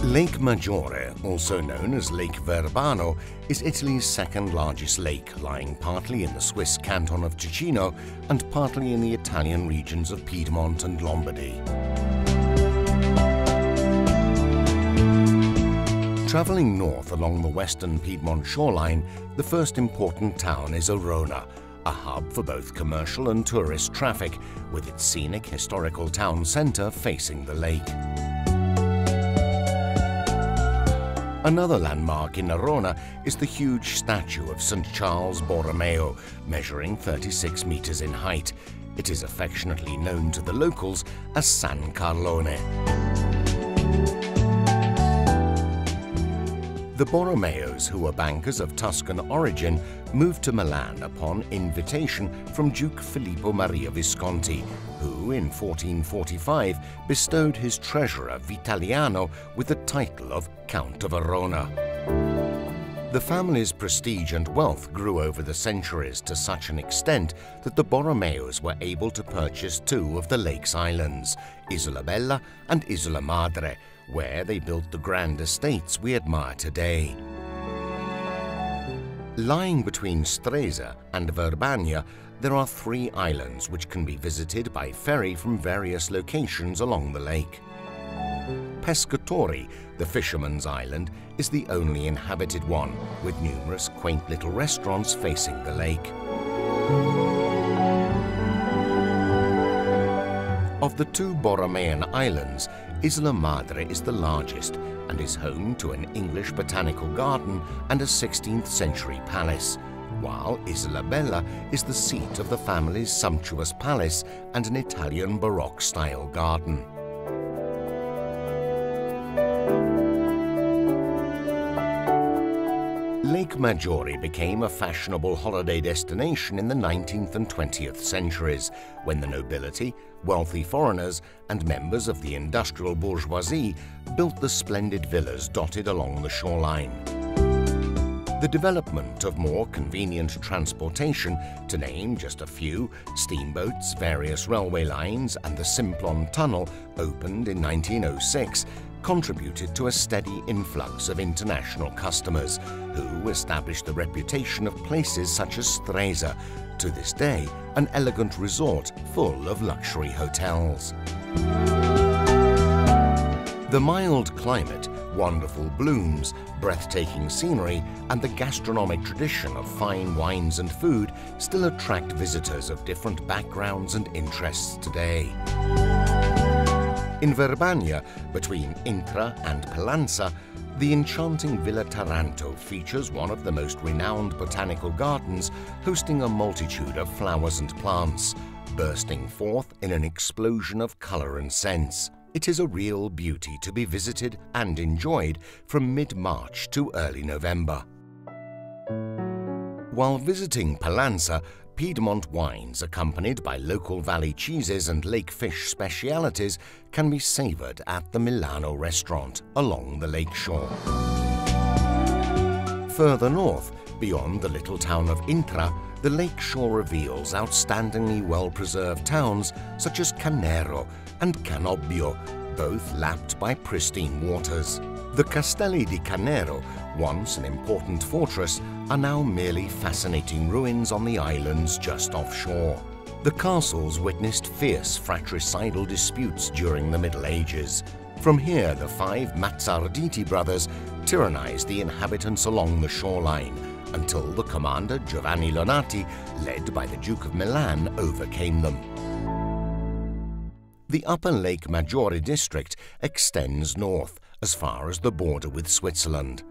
Lake Maggiore, also known as Lake Verbano, is Italy's second largest lake, lying partly in the Swiss canton of Ticino and partly in the Italian regions of Piedmont and Lombardy. Travelling north along the western Piedmont shoreline, the first important town is Arona, a hub for both commercial and tourist traffic, with its scenic historical town centre facing the lake. Another landmark in Arona is the huge statue of St. Charles Borromeo, measuring 36 metres in height. It is affectionately known to the locals as San Carlone. The Borromeos, who were bankers of Tuscan origin, moved to Milan upon invitation from Duke Filippo Maria Visconti, who in 1445 bestowed his treasurer Vitaliano with the title of Count of Arona. The family's prestige and wealth grew over the centuries to such an extent that the Borromeos were able to purchase two of the lake's islands, Isola Bella and Isola Madre, where they built the grand estates we admire today. Lying between Stresa and Verbania, there are 3 islands which can be visited by ferry from various locations along the lake. Pescatore, the fisherman's island, is the only inhabited one, with numerous quaint little restaurants facing the lake. Of the 2 Borromean islands, Isola Madre is the largest and is home to an English botanical garden and a 16th century palace, while Isola Bella is the seat of the family's sumptuous palace and an Italian Baroque-style garden. Lake Maggiore became a fashionable holiday destination in the 19th and 20th centuries, when the nobility, wealthy foreigners, and members of the industrial bourgeoisie built the splendid villas dotted along the shoreline. The development of more convenient transportation, to name just a few, steamboats, various railway lines, and the Simplon Tunnel, opened in 1906, contributed to a steady influx of international customers, who established the reputation of places such as Stresa, to this day an elegant resort full of luxury hotels. The mild climate, wonderful blooms, breathtaking scenery, and the gastronomic tradition of fine wines and food still attract visitors of different backgrounds and interests today. In Verbania, between Intra and Palanza, the enchanting Villa Taranto features one of the most renowned botanical gardens, hosting a multitude of flowers and plants, bursting forth in an explosion of colour and scents. It is a real beauty to be visited and enjoyed from mid-March to early November. While visiting Palanza, Piedmont wines, accompanied by local valley cheeses and lake fish specialities, can be savoured at the Milano restaurant along the lake shore. Further north, beyond the little town of Intra, the lake shore reveals outstandingly well-preserved towns such as Canero and Canobbio, both lapped by pristine waters. The Castelli di Canero, once an important fortress, are now merely fascinating ruins on the islands just offshore. The castles witnessed fierce fratricidal disputes during the Middle Ages. From here, the 5 Mazzarditi brothers tyrannized the inhabitants along the shoreline, until the commander Giovanni Lonati, led by the Duke of Milan, overcame them. The upper Lake Maggiore district extends north, as far as the border with Switzerland.